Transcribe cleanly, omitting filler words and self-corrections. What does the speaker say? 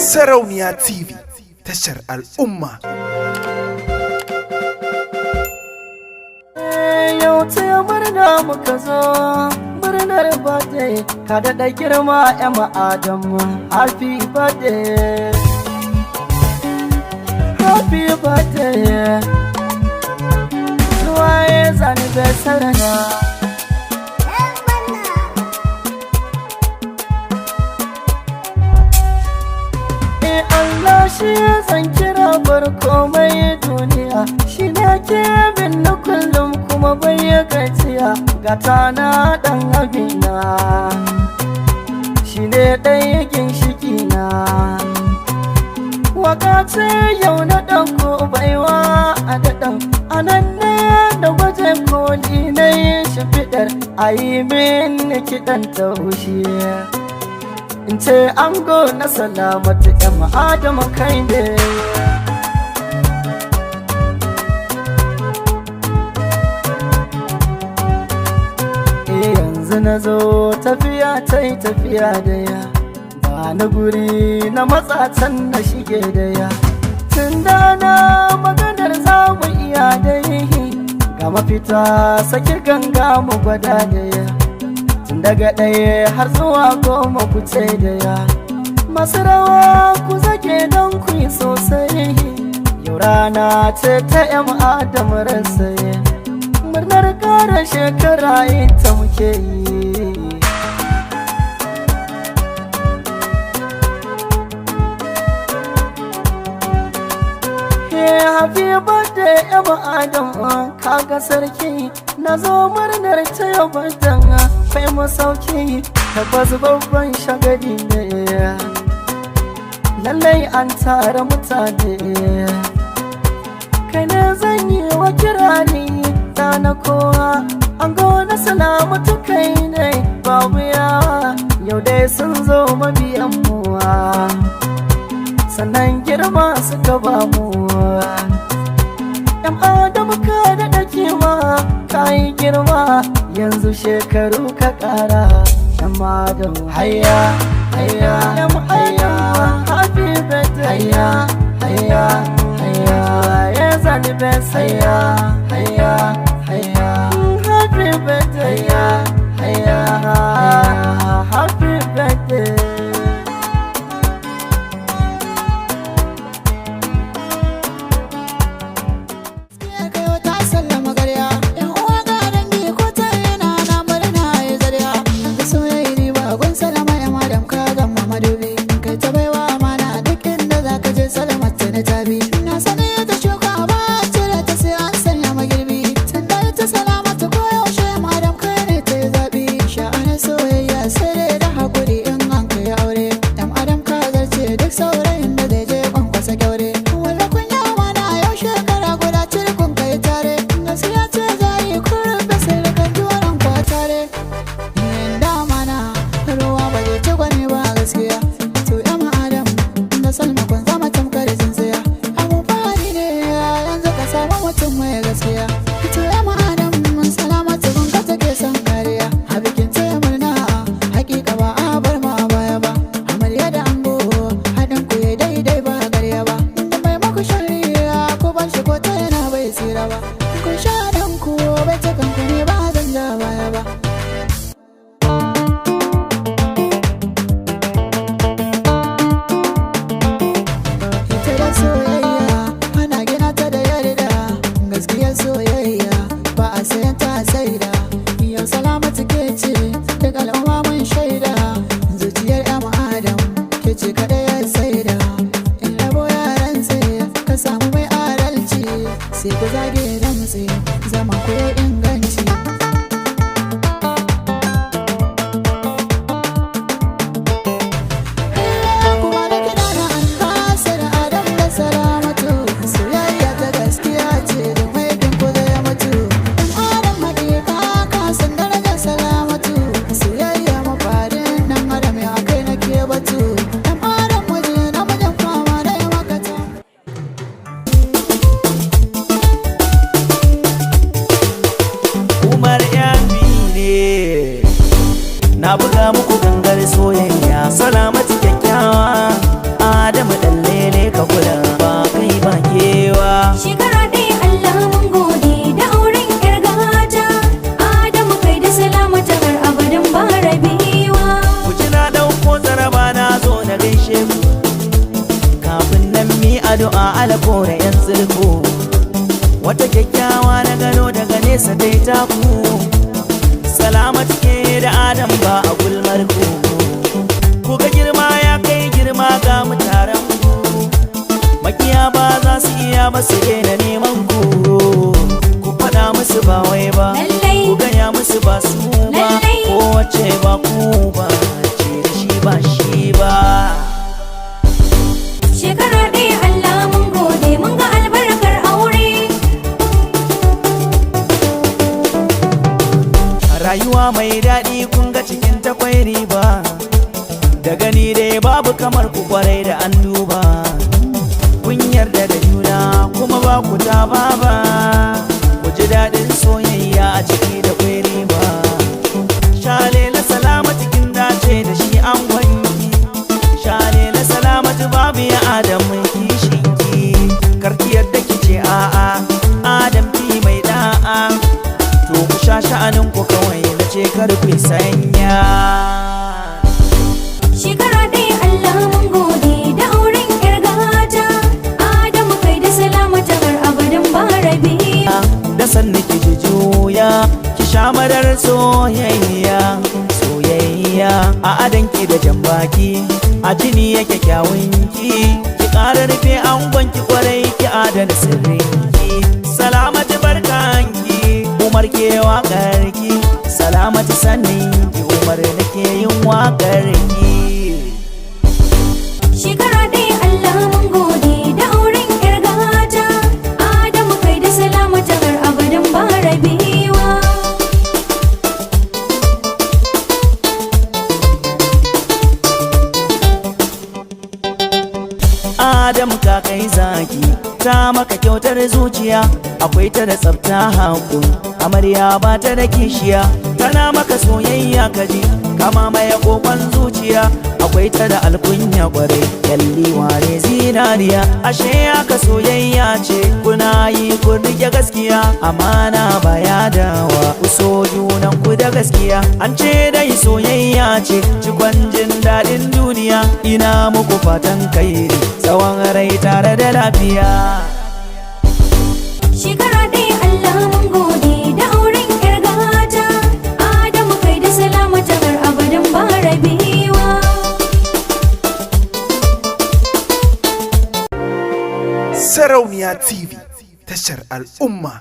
Sarauniya TV, tashar al'umma. Yau ta murna muka zo, murnar birthday, ka daɗa girma Emma Adamu, happy birthday, happy birthday. Ruwaye zani bai sarana. Allah shi zan kira farko mai duniya, shi ne ke bin na kullum kuma bai gajiya, gata na ɗan abina, shi ne ɗaya ginshiki na. Waka ce yau na ɗauko baiwa a daɗan, a nan ne da gwaje koli na yin shimfiɗar, a yi min kiɗan taushe. In ce ango na salamatu Emma Adamu kai ne. Yanzu na zo tafiya ta yi tafiya da ya, ba na guri na matsatan na shige da ya. Tun da na maganar za mu iya da yi, ga mafita saki ganga mu gwada da ya. Daga ɗaya har zuwa goma ku ce da ya, masu rawa ku zage don ku yi sosai. Yau rana ce ta Emma Adamu rasaye, murnar ƙara shekara ita muke yi. Happy birthday Emma Adamu, kaga sarki na zo murnar ta yau birthday kai masauki, tabbas babban shagali ne, lallai an tara mutane. Kai ne zan yi wa kirari ta na kowa, an gona salamatu kai ne babu yawa, yau dai sun zo mabiyan muwa, sannan girma suka ba mu. Yan Adamu ka daɗa kima, ka yi girma, yanzu shekaru ka ƙara. Yan Adamu hayya, hayya, yan Adamu happy birthday, hayya, hayya, hayya, ya zani best, hayya, hayya, hayya, happy birthday, hayya, hayya, happy birthday. addu'a alako da yan tsirko. Wata kyakkyawa na gano daga nesa dai taku. Salamat ke da Adam ba a gulmar ku. Ku ga girma ya kai girma ga mutaren ku. Makiya ba za su iya ba su daina neman ku. Ku faɗa musu ba wai ba, ku gaya musu ba su ba, kowace ba ku ba ce da shi ba shi ba. Shekara ɗaya Allah mun gode mun ga albarkar aure. Rayuwa mai daɗi kun ga cikin takwai riba. Da gani dai babu kamar ku kwarai da an duba. Kun yarda da juna kuma ba ku ta ba. Ku ji daɗin soyayya a ciki da kwai riba. Shalela Salamatu kin dace da shi an gwanki. Shalela Salamatu babu ya Adam mai kishinki. Karki yadda kice a'a Adam fi mai da'a. To ku sha sha'anin ku kawai na ce kar ku sanya. Shekara ɗaya Allah mun gode da auren ƴar gata. Adamu kai da Salamatu har abadan ba rabiya. Da sanni ki juya ki sha madar soyayya. Soyayya a adanki da jan baki, a jini yake kyawunki. Ki ƙara rufe angonki kwarai ki adana sirrinki. Salamatu barkanki Umar ke waƙarki. Salamatu sanninki Umar nake yin waƙarki. Shekara ɗaya Allah mun gode da auren ƴar gata. Adamu kai da Salamatu har abadan ba rabewa. Adam ka kai zaki, ta maka kyautar zuciya. Akwai ta da tsafta haku, amarya ba ta da kishiya. Tana maka soyayya kaji, kama mai kokon zuciya. Akwai ta da alkunya kwarai, yalli ware zinariya. Ashe aka soyayya ce, kuna yi kun rike gaskiya. Amana ba ya dawa, ku so junan ku da gaskiya. An ce dai soyayya ce, cikon jin daɗin duniya. Ina muku fatan kairi, tsawon rai tare da lafiya. Shekara ɗaya Allah mun gode da auren ƴar gata. Adamu kai da Salamatu har abadan ba rabewa. Sarauniya TV, tashar al'umma.